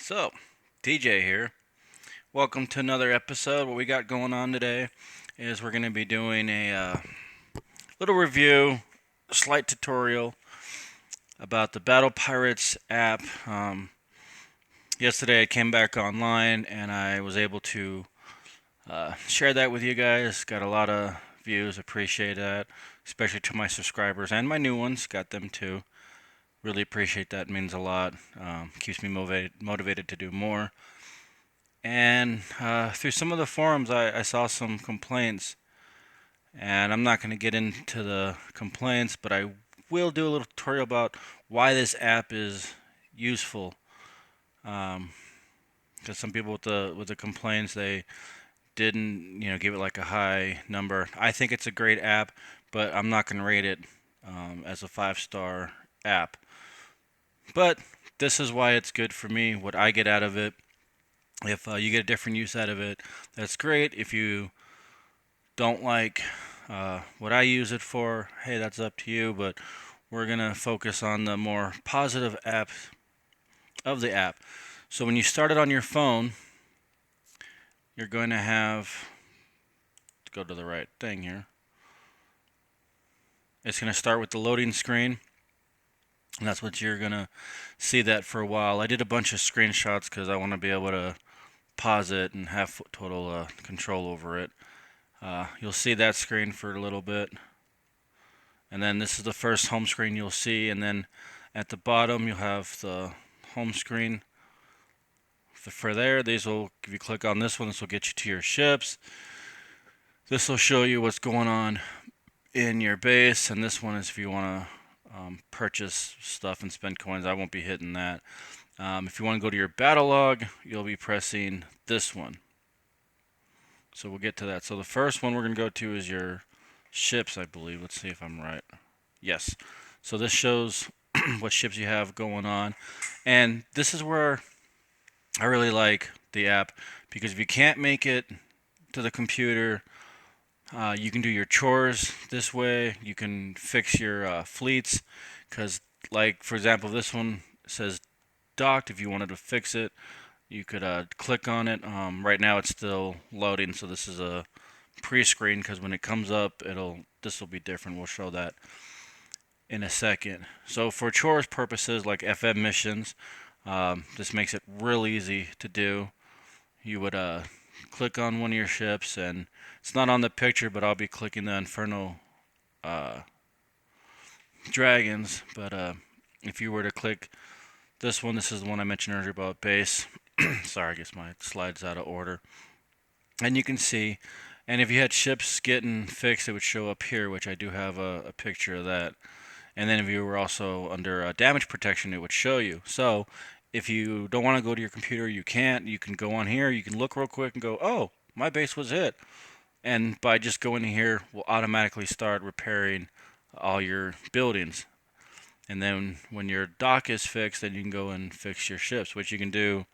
So, TJ here. Welcome to another episode. What we got going on today is we're going to be doing a little review, slight tutorial about the Battle Pirates app. Yesterday I came back online and I was able to share that with you guys. Got a lot of views. Appreciate that, especially to my subscribers and my new ones. Got them too. Really appreciate that. Means a lot. Keeps me motivated to do more. And through some of the forums, I saw some complaints, and I'm not going to get into the complaints, but I will do a little tutorial about why this app is useful. Because some people with the complaints, they didn't give it like a high number. I think it's a great app, but I'm not going to rate it as a 5-star app. But this is why it's good for me. What I get out of it. If you get a different use out of it, that's great. If you don't like what I use it for, hey, that's up to you. But we're going to focus on the more positive apps of the app. So when you start it on your phone, you're going to have to go to the right thing here. It's going to start with the loading screen. And that's what you're going to see that for a while. I did a bunch of screenshots because I want to be able to pause it and have total control over it. You'll see that screen for a little bit, and then this is the first home screen you'll see, and then at the bottom you'll have the home screen for there. These will, if you click on this one, this will get you to your ships. This will show you what's going on in your base, and this one is if you want to purchase stuff and spend coins. I won't be hitting that. If you want to go to your battle log, you'll be pressing this one. So we'll get to that. So the first one we're going to go to is your ships, I believe. Let's see if I'm right. Yes. So this shows what ships you have going on. And this is where I really like the app, because if you can't make it to the computer, you can do your chores this way. You can fix your fleets, because like, for example, this one says docked. If you wanted to fix it, you could click on it. Right now it's still loading, so this is a pre-screen, because when it comes up, this will be different. We'll show that in a second. So for chores purposes, like FM missions, this makes it real easy to do. You would click on one of your ships, and it's not on the picture, but I'll be clicking the Inferno Dragons. But if you were to click this one, this is the one I mentioned earlier about base. Sorry, I guess my slide's out of order. And you can see, and if you had ships getting fixed, it would show up here, which I do have a picture of that. And then if you were also under damage protection, it would show you. So if you don't want to go to your computer, you can't. You can go on here, you can look real quick and go, oh, my base was hit. And by just going in here, we'll automatically start repairing all your buildings. And then when your dock is fixed, then you can go and fix your ships, which you can do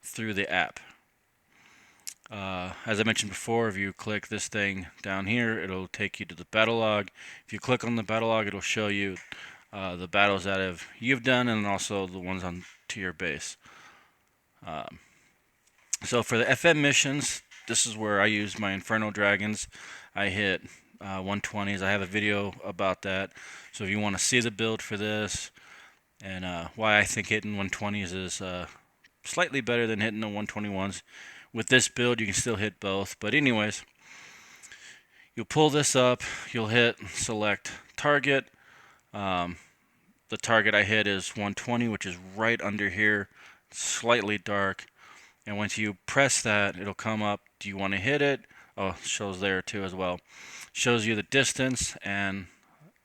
through the app. As I mentioned before, if you click this thing down here, it'll take you to the battle log. If you click on the battle log, it'll show you the battles that you've done, and also the ones on to your base. So for the FM missions, this is where I use my Inferno Dragons. I hit 120s. I have a video about that. So if you want to see the build for this, and why I think hitting 120s is slightly better than hitting the 121s. With this build, you can still hit both. But anyways, you'll pull this up. You'll hit select target. The target I hit is 120, which is right under here, slightly dark. And once you press that, it'll come up. Do you want to hit it? Oh, it shows there too as well. Shows you the distance and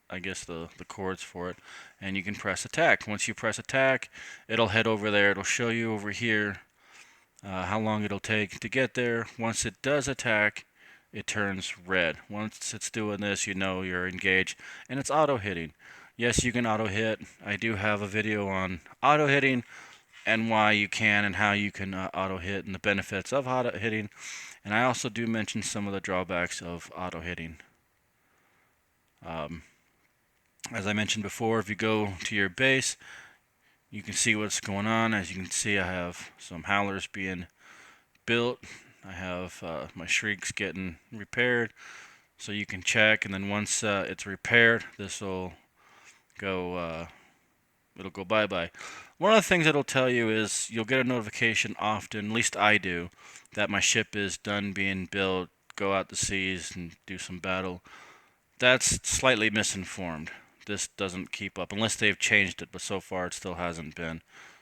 I guess the chords for it. And you can press attack. Once you press attack, it'll head over there. It'll show you over here how long it'll take to get there. Once it does attack, it turns red. Once it's doing this, you know you're engaged, and it's auto hitting. Yes, you can auto hit. I do have a video on auto hitting and why you can and how you can auto hit and the benefits of auto hitting. And I also do mention some of the drawbacks of auto hitting. As I mentioned before, if you go to your base, you can see what's going on. As you can see, I have some howlers being built. I have my shrieks getting repaired, so you can check. And then once it's repaired, this will go. It'll go bye-bye. One of the things it'll tell you is you'll get a notification often, at least I do, that my ship is done being built, go out to seas and do some battle. That's slightly misinformed. This doesn't keep up unless they've changed it, but so far it still hasn't been.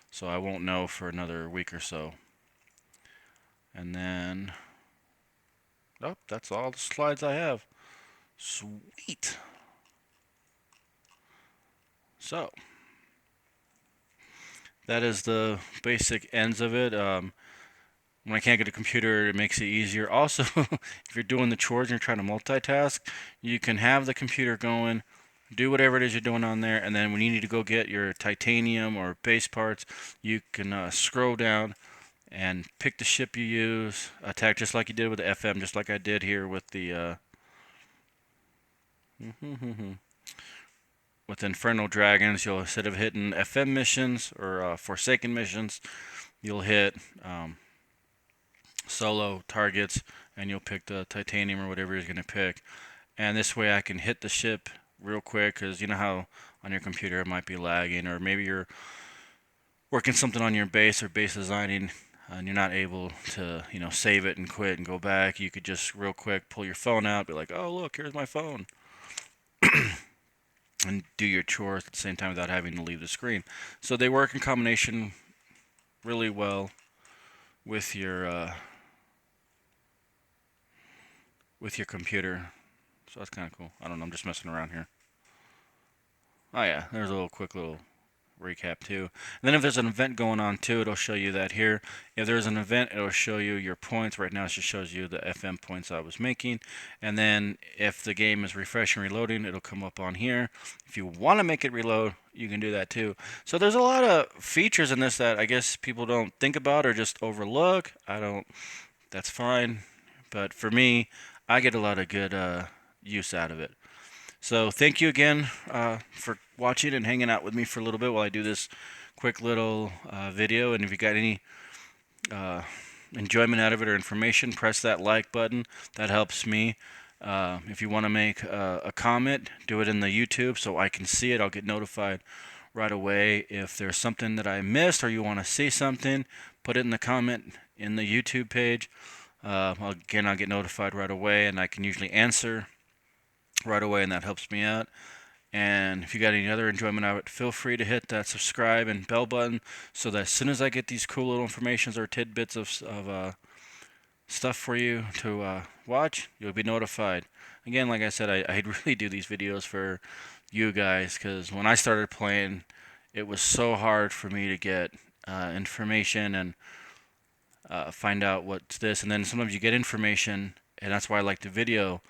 So I won't know for another week or so. And then, oh, that's all the slides I have. Sweet. So, that is the basic ends of it. When I can't get a computer, it makes it easier. Also, if you're doing the chores and you're trying to multitask, you can have the computer going, do whatever it is you're doing on there, and then when you need to go get your titanium or base parts, you can scroll down and pick the ship you use, attack just like you did with the FM, just like I did here with the with Infernal Dragons. You'll, instead of hitting FM missions or Forsaken missions, you'll hit solo targets, and you'll pick the titanium or whatever you're going to pick. And this way I can hit the ship real quick, because you know how on your computer it might be lagging, or maybe you're working something on your base or base designing and you're not able to, save it and quit and go back. You could just real quick pull your phone out, be like, oh look, here's my phone, and do your chores at the same time without having to leave the screen. So they work in combination really well with your computer. So that's kind of cool. I don't know, I'm just messing around here. Oh yeah, there's a little quick little recap too. And then if there's an event going on too, it'll show you that here. If there's an event, it'll show you your points. Right now it just shows you the FM points I was making. And then if the game is refreshing, reloading, it'll come up on here. If you want to make it reload, you can do that too. So there's a lot of features in this that I guess people don't think about or just overlook. That's fine. But for me, I get a lot of good use out of it. So thank you again for watching and hanging out with me for a little bit while I do this quick little video. And if you got any enjoyment out of it or information, press that like button. That helps me. If you want to make a comment, do it in the YouTube so I can see it. I'll get notified right away. If there's something that I missed or you want to see something, put it in the comment in the YouTube page. I'll get notified right away, and I can usually answer right away, and that helps me out. And if you got any other enjoyment out of it, feel free to hit that subscribe and bell button so that as soon as I get these cool little informations or tidbits of stuff for you to watch, you'll be notified. Again, like I said, I really do these videos for you guys, because when I started playing, it was so hard for me to get information and find out what's this. And then sometimes you get information, and that's why I like the video,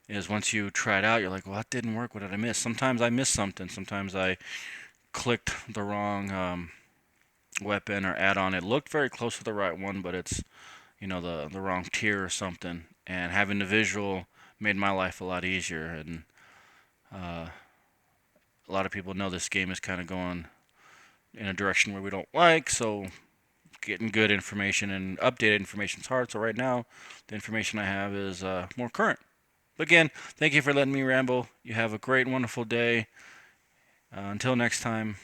is once you try it out, you're like, well, that didn't work. What did I miss? Sometimes I missed something. Sometimes I clicked the wrong weapon or add-on. It looked very close to the right one, but it's, the wrong tier or something. And having the visual made my life a lot easier. And a lot of people know this game is kind of going in a direction where we don't like, so getting good information and updated information is hard. So right now, the information I have is more current. Again, thank you for letting me ramble. You have a great, wonderful day. Until next time.